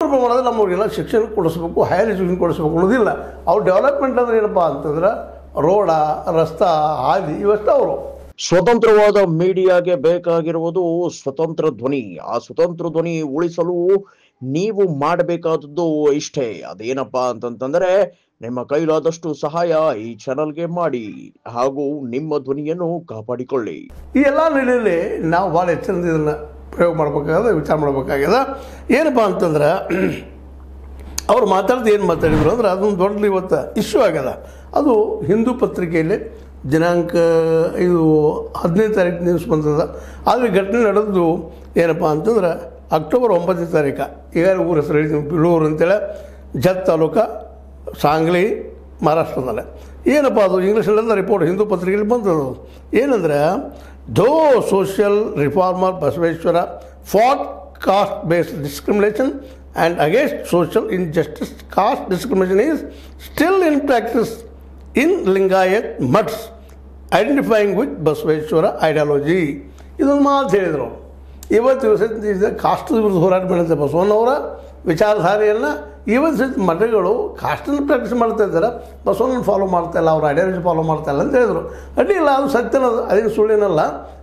ಪ್ರಮಾಣದಲ್ಲಿ ನಮ್ಮವ್ರಿಗೆಲ್ಲ ಶಿಕ್ಷಣ ಕೊಡಿಸ್ಬೇಕು, ಹೈಯರ್ ಎಜುಕೇಷನ್ ಕೊಡಿಸ್ಬೇಕು ಅನ್ನೋದಿಲ್ಲ. ಅವ್ರು ಡೆವಲಪ್ಮೆಂಟ್ ಅಂದ್ರೆ ಏನಪ್ಪ ಅಂತಂದ್ರೆ ರೋಡ, ರಸ್ತಾ, ಹಾದಿ ಇವಷ್ಟು ಅವರು. ಸ್ವತಂತ್ರವಾದ ಮೀಡಿಯಾಗೆ ಬೇಕಾಗಿರುವುದು ಸ್ವತಂತ್ರ ಧ್ವನಿ. ಆ ಸ್ವತಂತ್ರ ಧ್ವನಿ ಉಳಿಸಲು ನೀವು ಮಾಡಬೇಕಾದದ್ದು ಇಷ್ಟೇ. ಅದೇನಪ್ಪಾ ಅಂತಂತಂದ್ರೆ ನಿಮ್ಮ ಕೈಲಾದಷ್ಟು ಸಹಾಯ ಈ ಚಾನಲ್ಗೆ ಮಾಡಿ ಹಾಗೂ ನಿಮ್ಮ ಧ್ವನಿಯನ್ನು ಕಾಪಾಡಿಕೊಳ್ಳಿ. ಈ ಎಲ್ಲ ನಿಟ್ಟಿನಲ್ಲಿ ನಾವು ಭಾಳ ಎಚ್ಚರಿಂದ ಇದನ್ನು ಪ್ರಯೋಗ ಮಾಡಬೇಕಾಗದ, ವಿಚಾರ ಮಾಡಬೇಕಾಗ್ಯದ. ಏನಪ್ಪ ಅಂತಂದ್ರೆ ಅವ್ರು ಮಾತಾಡ್ದು ಏನು ಮಾತಾಡಿದ್ರು ಅಂದ್ರೆ ಅದೊಂದು ದೊಡ್ಡ ಇವತ್ತು ಇಶ್ಯೂ ಆಗ್ಯದ. ಅದು ಹಿಂದೂ ಪತ್ರಿಕೆಯಲ್ಲಿ ದಿನಾಂಕ 15ನೇ ತಾರೀಕು ನ್ಯೂಸ್ ಬಂದದ. ಆದರೆ ಘಟನೆ ನಡೆದು ಏನಪ್ಪ ಅಂತಂದ್ರೆ ಅಕ್ಟೋಬರ್ 9ನೇ ತಾರೀಕು. ಈಗ ಊರ ಹೆಸರು ಹೇಳಿದ್ವಿ, ಬಿಳೂರು ಅಂತೇಳಿ, ಜತ್ ತಾಲೂಕು, ಸಾಂಗ್ಲಿ, ಮಹಾರಾಷ್ಟ್ರದಲ್ಲೇ. ಏನಪ್ಪ ಅದು ಇಂಗ್ಲೀಷಲ್ಲೆಲ್ಲ ರಿಪೋರ್ಟ್ ಹಿಂದೂ ಪತ್ರಿಕೆಯಲ್ಲಿ ಬಂದದ್ದು. ಏನಂದರೆ though social reformer Basaveshwara fought caste based discrimination and against social injustice, caste discrimination is still in practice in Lingayat mutts identifying with Basaveshwara ideology. ಇದೊಂದು ಮಾತು ಹೇಳಿದರು. ಇವತ್ತು ದಿವಸ ಕಾಸ್ಟ್ ವಿರುದ್ಧ ಹೋರಾಟ ಮಾಡಿದಂಥ ಬಸವಣ್ಣವರ ವಿಚಾರಧಾರೆಯನ್ನು ಇವತ್ತು ಮಠಗಳು ಕಾಸ್ಟನ್ನು ಪ್ರಾಕ್ಟೀಸ್ ಮಾಡ್ತಾ ಇದ್ದಾರೆ, ಬಸವಣ್ಣನ ಫಾಲೋ ಮಾಡ್ತಾ ಇಲ್ಲ, ಅವ್ರ ಐಡಿಯಾಲಜಿ ಫಾಲೋ ಮಾಡ್ತಾ ಇಲ್ಲ ಅಂತ ಹೇಳಿದರು. ಅಡ್ಡಿಲ್ಲ, ಅದು ಸತ್ಯನದು, ಅದೇನು ಸುಳ್ಳಿನಲ್ಲ.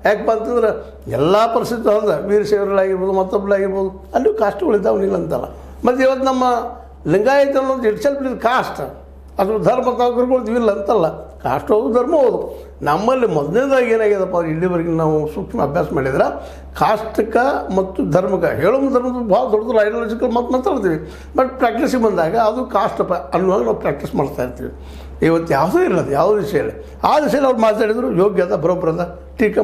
ಯಾಕಪ್ಪ ಅಂತಂದ್ರೆ ಎಲ್ಲ ಪರಿಸ್ಥಿತಿ ಹೌದು, ವೀರಶೈವರಾಗಿರ್ಬೋದು, ಮತ್ತೊಬ್ಬರಾಗಿರ್ಬೋದು, ಅಲ್ಲಿ ಕಾಸ್ಟ್ಗಳಿದ್ದಾವೆ, ಇಲ್ಲ ಅಂತಲ್ಲ. ಮತ್ತು ಇವತ್ತು ನಮ್ಮ ಲಿಂಗಾಯತ ಅನ್ನೋದು ಇಟ್ ಸೆಲ್ಫ್ ಇಸ್ ಕಾಸ್ಟ್, ಅದು ಧರ್ಮ ತಾಕರ್ಕೊಳ್ತೀವಿ ಇಲ್ಲ ಅಂತಲ್ಲ. ಕಾಸ್ಟ್ ಹೌದು, ಧರ್ಮ ಹೌದು. ನಮ್ಮಲ್ಲಿ ಮೊದಲನೇದಾಗಿ ಏನಾಗ್ಯದಪ್ಪ ಅಂದ್ರೆ ಇಲ್ಲಿವರೆಗೆ ನಾವು ಸೂಕ್ಷ್ಮ ಅಭ್ಯಾಸ ಮಾಡಿದ್ರೆ ಕಾಸ್ಟಕ್ಕೆ ಮತ್ತು ಧರ್ಮಕ್ಕೆ ಹೇಳೋ ಧರ್ಮದ ಭಾಳ ದೊಡ್ಡ ಐಡಿಯಾಲಜಿಕಲ್ ಮಾತಾಡ್ತೀವಿ. ಬಟ್ ಪ್ರಾಕ್ಟೀಸಿಗೆ ಬಂದಾಗ ಅದು ಕಾಸ್ಟಪ್ಪ ಅನ್ನುವಾಗ ನಾವು ಪ್ರಾಕ್ಟೀಸ್ ಮಾಡ್ತಾ ಇರ್ತೀವಿ. ಇವತ್ತು ಯಾವುದೂ ಇರಲ್ಲ, ಯಾವುದೇ ವಿಷಯ ಇಲ್ಲ. ಆ ವಿಷಯದಲ್ಲಿ ಅವ್ರು ಮಾತಾಡಿದ್ರು ಯೋಗ್ಯದ ಬರೋಬ್ಬರದ ಟೀಕೆ